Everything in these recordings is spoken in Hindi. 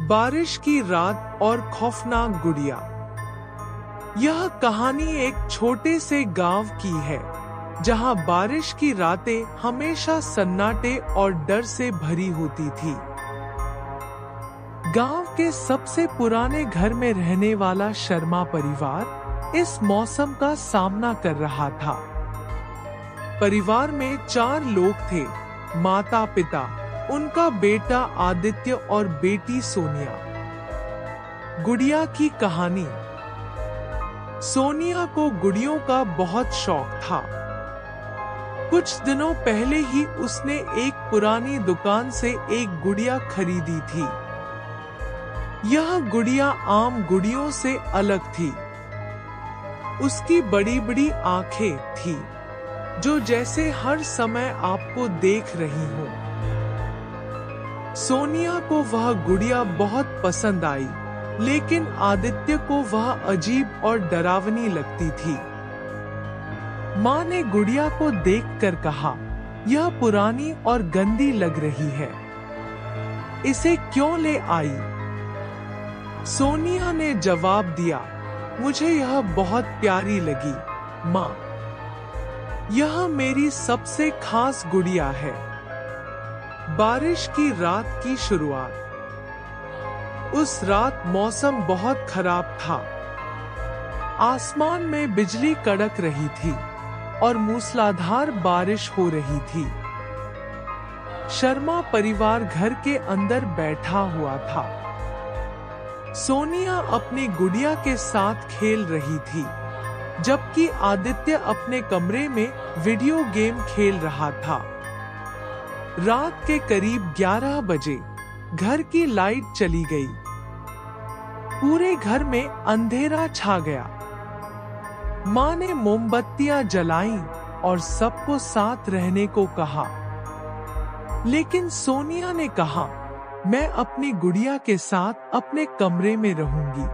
बारिश की रात और खौफनाक गुड़िया। यह कहानी एक छोटे से गांव की है, जहां बारिश की रातें हमेशा सन्नाटे और डर से भरी होती थी। गांव के सबसे पुराने घर में रहने वाला शर्मा परिवार इस मौसम का सामना कर रहा था। परिवार में 4 लोग थे, माता पिता, उनका बेटा आदित्य और बेटी सोनिया। गुड़िया की कहानी। सोनिया को गुड़ियों का बहुत शौक था। कुछ दिनों पहले ही उसने एक पुरानी दुकान से एक गुड़िया खरीदी थी। यह गुड़िया आम गुड़ियों से अलग थी। उसकी बड़ी बड़ी आंखें थी, जो जैसे हर समय आपको देख रही हो। सोनिया को वह गुड़िया बहुत पसंद आई, लेकिन आदित्य को वह अजीब और डरावनी लगती थी। माँ ने गुड़िया को देखकर कहा, यह पुरानी और गंदी लग रही है, इसे क्यों ले आई? सोनिया ने जवाब दिया, मुझे यह बहुत प्यारी लगी माँ। यह मेरी सबसे खास गुड़िया है। बारिश की रात की शुरुआत। उस रात मौसम बहुत खराब था। आसमान में बिजली कड़क रही थी और मूसलाधार बारिश हो रही थी। शर्मा परिवार घर के अंदर बैठा हुआ था। सोनिया अपनी गुड़िया के साथ खेल रही थी, जबकि आदित्य अपने कमरे में वीडियो गेम खेल रहा था। रात के करीब 11 बजे घर की लाइट चली गई। पूरे घर में अंधेरा छा गया। माँ ने मोमबत्तियां जलाईं और सबको साथ रहने को कहा, लेकिन सोनिया ने कहा, मैं अपनी गुड़िया के साथ अपने कमरे में रहूंगी।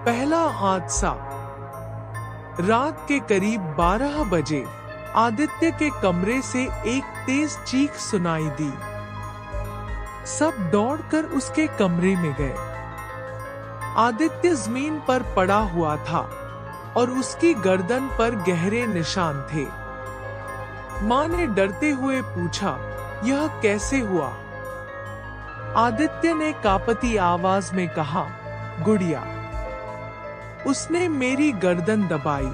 पहला हादसा। रात के करीब 12 बजे आदित्य के कमरे से एक तेज चीख सुनाई दी। सब दौड़कर उसके कमरे में गए। आदित्य जमीन पर पड़ा हुआ था और उसकी गर्दन पर गहरे निशान थे। माँ ने डरते हुए पूछा, यह कैसे हुआ? आदित्य ने कांपती आवाज में कहा, गुड़िया, उसने मेरी गर्दन दबाई।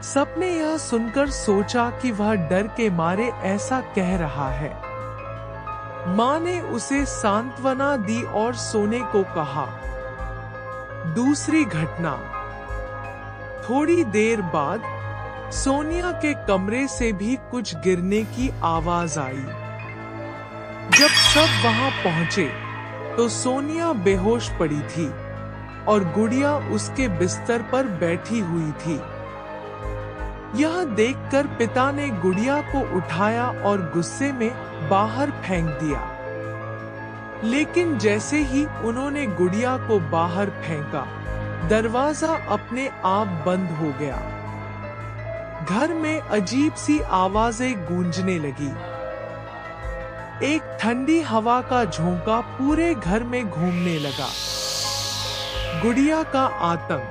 सबने यह सुनकर सोचा कि वह डर के मारे ऐसा कह रहा है। माँ ने उसे सांत्वना दी और सोने को कहा। दूसरी घटना। थोड़ी देर बाद सोनिया के कमरे से भी कुछ गिरने की आवाज आई। जब सब वहां पहुंचे तो सोनिया बेहोश पड़ी थी और गुड़िया उसके बिस्तर पर बैठी हुई थी। यह देखकर पिता ने गुड़िया को उठाया और गुस्से में बाहर फेंक दिया। लेकिन जैसे ही उन्होंने गुड़िया को बाहर फेंका, दरवाजा अपने आप बंद हो गया। घर में अजीब सी आवाजें गूंजने लगी। एक ठंडी हवा का झोंका पूरे घर में घूमने लगा। गुड़िया का आतंक।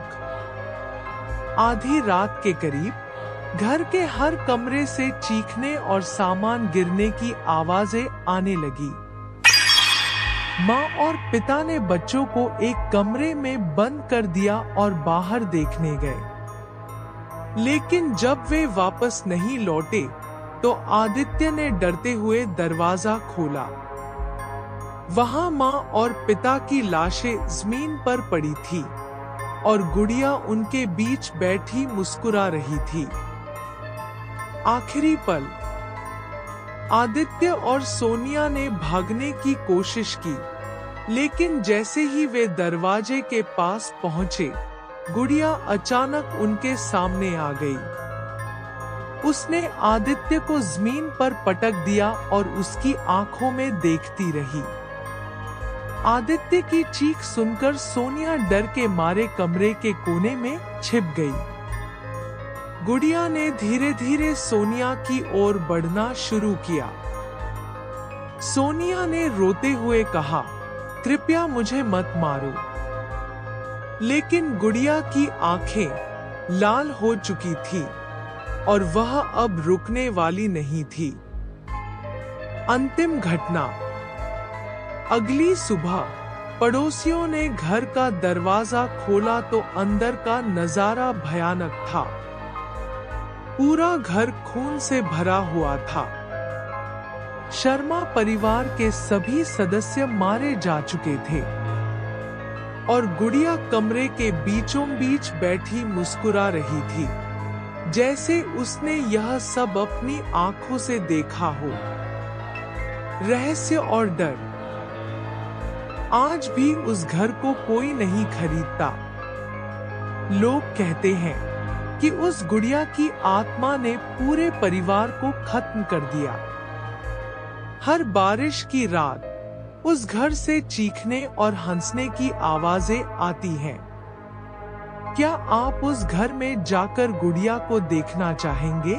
आधी रात के करीब घर के हर कमरे से चीखने और सामान गिरने की आवाजें आने लगी। माँ और पिता ने बच्चों को एक कमरे में बंद कर दिया और बाहर देखने गए। लेकिन जब वे वापस नहीं लौटे तो आदित्य ने डरते हुए दरवाजा खोला। वहां माँ और पिता की लाशें जमीन पर पड़ी थी और गुड़िया उनके बीच बैठी मुस्कुरा रही थी। आखिरी पल। आदित्य और सोनिया ने भागने की कोशिश की, लेकिन जैसे ही वे दरवाजे के पास पहुंचे, गुड़िया अचानक उनके सामने आ गई। उसने आदित्य को जमीन पर पटक दिया और उसकी आंखों में देखती रही। आदित्य की चीख सुनकर सोनिया डर के मारे कमरे के कोने में छिप गई। गुड़िया ने धीरे धीरे सोनिया की ओर बढ़ना शुरू किया। सोनिया ने रोते हुए कहा, कृपया मुझे मत मारो। लेकिन गुड़िया की आंखें लाल हो चुकी थी और वह अब रुकने वाली नहीं थी। अंतिम घटना। अगली सुबह पड़ोसियों ने घर का दरवाजा खोला तो अंदर का नजारा भयानक था। पूरा घर खून से भरा हुआ था। शर्मा परिवार के सभी सदस्य मारे जा चुके थे और गुड़िया कमरे के बीचों बीच बैठी मुस्कुरा रही थी, जैसे उसने यह सब अपनी आंखों से देखा हो। रहस्य और डर। आज भी उस घर को कोई नहीं खरीदता। लोग कहते हैं कि उस गुड़िया की आत्मा ने पूरे परिवार को खत्म कर दिया। हर बारिश की रात उस घर से चीखने और हंसने की आवाजें आती हैं। क्या आप उस घर में जाकर गुड़िया को देखना चाहेंगे?